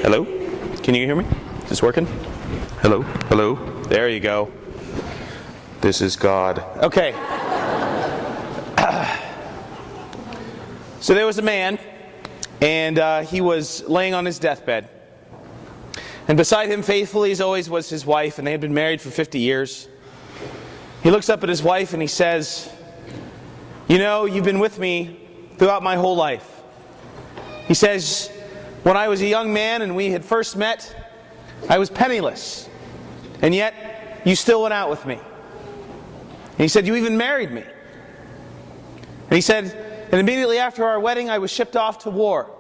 Hello? Can you hear me? Is this working? Hello? Hello? There you go. This is God. Okay. So there was a man, and he was laying on his deathbed. And beside him, faithfully as always, was his wife, and they had been married for 50 years. He looks up at his wife and he says, "You know, you've been with me throughout my whole life." He says, "When I was a young man and we had first met, I was penniless, and yet you still went out with me." And he said, "You even married me." And he said, "And immediately after our wedding, I was shipped off to war."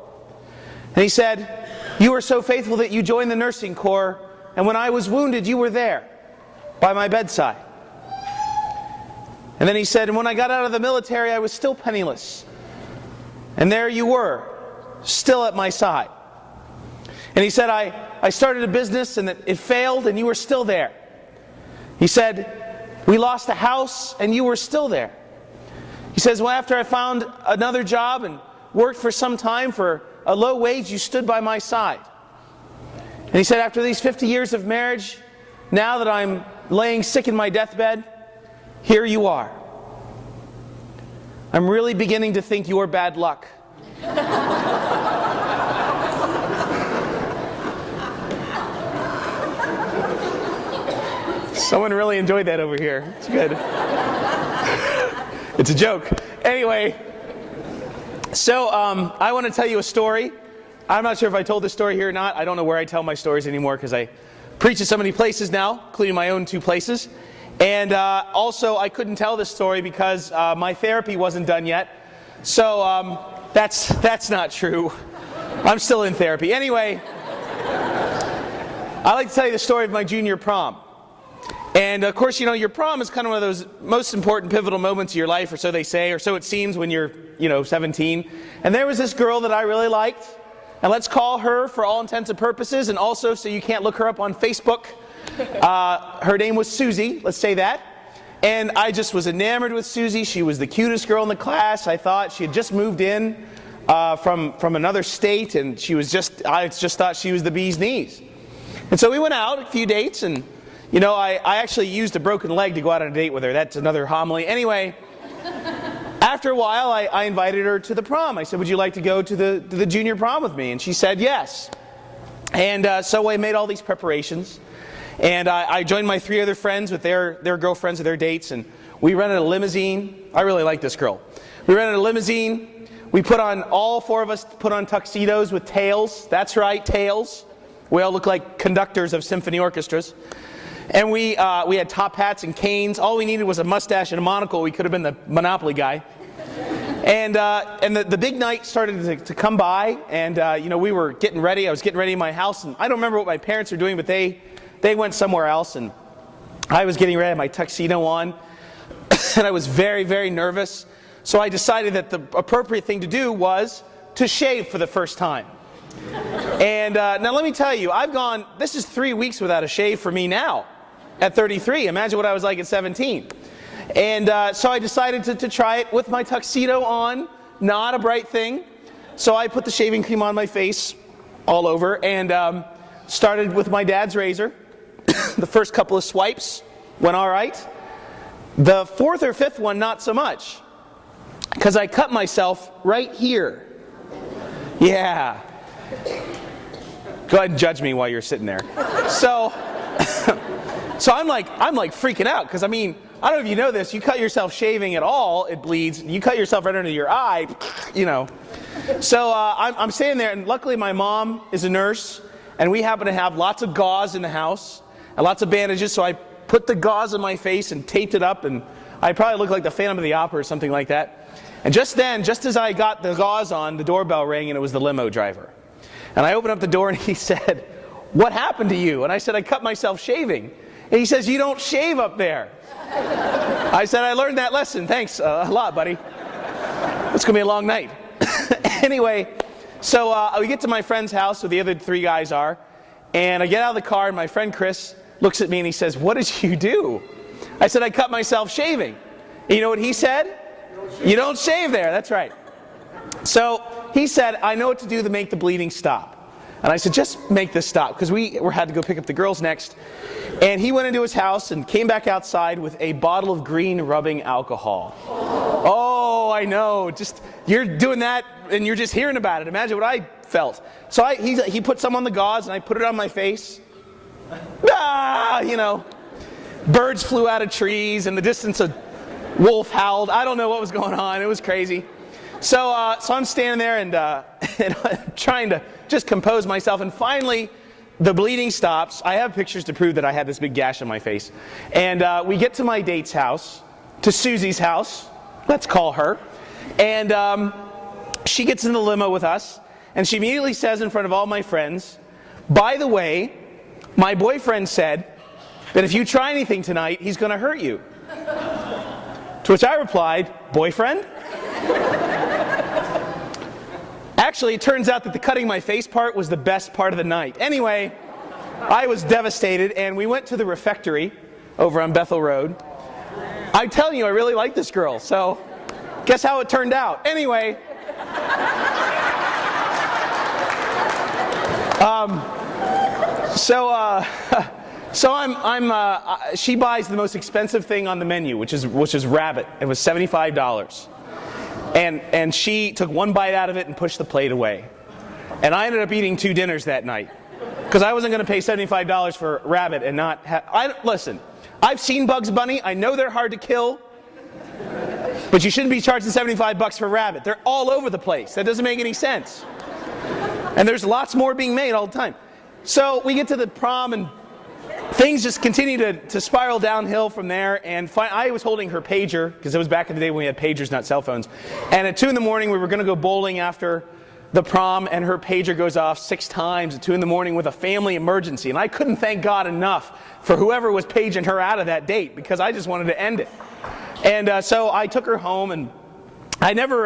And he said, "You were so faithful that you joined the nursing corps, and when I was wounded, you were there by my bedside." And then he said, "And when I got out of the military, I was still penniless, and there you were, still at my side." And he said, I started a business and it failed, and you were still there. He said, "We lost a house and you were still there." He says, "Well, after I found another job and worked for some time for a low wage, you stood by my side." And he said, "After these 50 years of marriage, now that I'm laying sick in my deathbed, here you are. I'm really beginning to think you're bad luck." Someone really enjoyed that over here. It's good. It's a joke. Anyway, so I want to tell you a story. I'm not sure if I told this story here or not. I don't know where I tell my stories anymore because I preach at so many places now, including my own 2 places. And also, I couldn't tell this story because my therapy wasn't done yet. So that's not true. I'm still in therapy. Anyway, I like to tell you the story of my junior prom. And of course, you know, your prom is kind of one of those most important pivotal moments of your life, or so they say, or so it seems when you're, 17. And there was this girl that I really liked. And let's call her, for all intents and purposes, and also so you can't look her up on Facebook, her name was Susie, let's say that. And I just was enamored with Susie. She was the cutest girl in the class. I thought she had just moved in from another state, and I just thought she was the bee's knees. And so we went out a few dates, and I actually used a broken leg to go out on a date with her. That's another homily. Anyway, after a while, I invited her to the prom. I said, "Would you like to go to the junior prom with me?" And she said yes. And so I made all these preparations. And I joined my 3 other friends with their girlfriends or their dates. And we rented a limousine. I really like this girl. We rented a limousine. All 4 of us put on tuxedos with tails. That's right, tails. We all look like conductors of symphony orchestras. And we had top hats and canes. All we needed was a mustache and a monocle. We could have been the Monopoly guy. And the big night started to come by. And we were getting ready. I was getting ready in my house. And I don't remember what my parents were doing, but they went somewhere else. And I was getting ready, I had my tuxedo on. And I was very, very nervous. So I decided that the appropriate thing to do was to shave for the first time. And now let me tell you, this is 3 weeks without a shave for me now, at 33. Imagine what I was like at 17. And so I decided to try it with my tuxedo on, not a bright thing. So I put the shaving cream on my face all over and started with my dad's razor. The first couple of swipes went all right. The 4th or 5th one, not so much, because I cut myself right here. Yeah. Go ahead and judge me while you're sitting there. So I'm like freaking out because I don't know if you know this. You cut yourself shaving at all, it bleeds. You cut yourself right under your eye, So I'm standing there, and luckily my mom is a nurse, and we happen to have lots of gauze in the house and lots of bandages. So I put the gauze on my face and taped it up, and I probably looked like the Phantom of the Opera or something like that. And just as I got the gauze on, the doorbell rang, and it was the limo driver. And I opened up the door, and he said, "What happened to you?" And I said, "I cut myself shaving." And he says, "You don't shave up there." I said, "I learned that lesson. Thanks a lot, buddy. It's going to be a long night." Anyway, so we get to my friend's house where the other 3 guys are. And I get out of the car, and my friend Chris looks at me, and he says, "What did you do?" I said, "I cut myself shaving." And you know what he said? "You don't shave there." That's right. So he said, "I know what to do to make the bleeding stop." And I said, just make this stop, because we had to go pick up the girls next. And he went into his house and came back outside with a bottle of green rubbing alcohol. Oh, I know. Just, you're doing that and you're just hearing about it. Imagine what I felt. So he put some on the gauze and I put it on my face. Birds flew out of trees, in the distance a wolf howled. I don't know what was going on. It was crazy. So I'm standing there and I'm trying to just compose myself, and finally the bleeding stops. I have pictures to prove that I had this big gash on my face. And we get to my date's house, to Susie's house, let's call her, and she gets in the limo with us, and she immediately says in front of all my friends, by the way, my boyfriend said that if you try anything tonight, he's going to hurt you. To which I replied, boyfriend? Actually, it turns out that the cutting my face part was the best part of the night. Anyway, I was devastated, and we went to the refectory over on Bethel Road. I'm telling you, I really like this girl, so guess how it turned out. Anyway, she buys the most expensive thing on the menu, which is rabbit. It was $75. And she took one bite out of it and pushed the plate away. And I ended up eating 2 dinners that night, because I wasn't going to pay $75 for rabbit and not listen, I've seen Bugs Bunny. I know they're hard to kill, but you shouldn't be charging $75 for rabbit. They're all over the place. That doesn't make any sense. And there's lots more being made all the time. So we get to the prom, and things just continue to spiral downhill from there. And I was holding her pager, because it was back in the day when we had pagers, not cell phones. And at 2 in the morning, we were going to go bowling after the prom, and her pager goes off 6 times at 2 in the morning with a family emergency. And I couldn't thank God enough for whoever was paging her out of that date, because I just wanted to end it. And so I took her home, and I never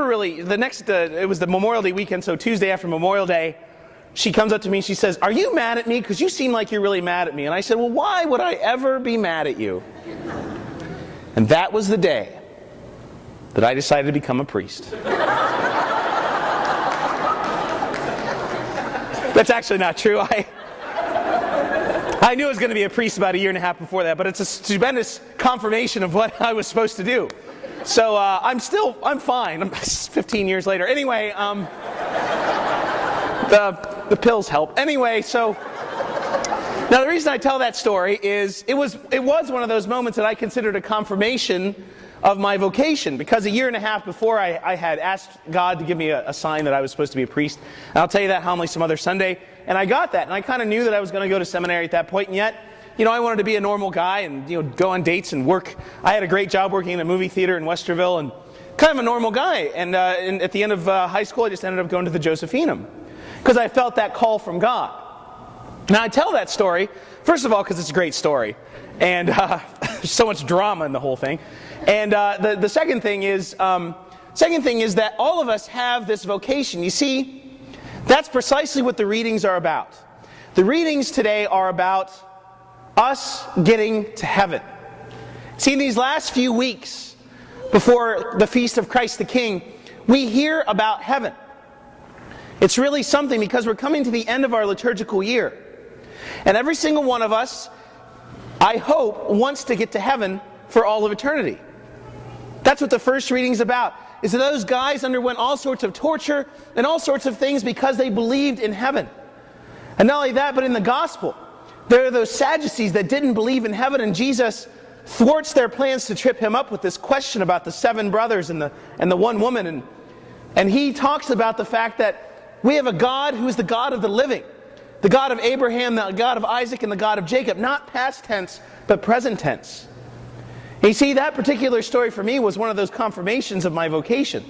really, it was the Memorial Day weekend, so Tuesday after Memorial Day, she comes up to me and she says, are you mad at me? Because you seem like you're really mad at me. And I said, well, why would I ever be mad at you? And that was the day that I decided to become a priest. That's actually not true. I knew I was going to be a priest about 1.5 years before that, but it's a tremendous confirmation of what I was supposed to do. So I'm fine. I'm 15 years later. Anyway, the pills help. Anyway, so now the reason I tell that story is it was one of those moments that I considered a confirmation of my vocation, because 1.5 years before I had asked God to give me a sign that I was supposed to be a priest. And I'll tell you that homily some other Sunday. And I got that, and I kind of knew that I was going to go to seminary at that point, and yet, I wanted to be a normal guy and go on dates and work. I had a great job working in a movie theater in Westerville, and kind of a normal guy. And at the end of high school, I just ended up going to the Josephinum, because I felt that call from God. Now, I tell that story, first of all, because it's a great story, and there's so much drama in the whole thing. And the second thing is that all of us have this vocation. You see, that's precisely what the readings are about. The readings today are about us getting to heaven. See, in these last few weeks before the Feast of Christ the King, we hear about heaven. It's really something, because we're coming to the end of our liturgical year. And every single one of us, I hope, wants to get to heaven for all of eternity. That's what the first reading's about. Is that those guys underwent all sorts of torture and all sorts of things because they believed in heaven. And not only that, but in the gospel, there are those Sadducees that didn't believe in heaven, and Jesus thwarts their plans to trip him up with this question about the 7 brothers and the one woman. And he talks about the fact that we have a God who is the God of the living, the God of Abraham, the God of Isaac, and the God of Jacob, not past tense, but present tense. You see, that particular story for me was one of those confirmations of my vocation.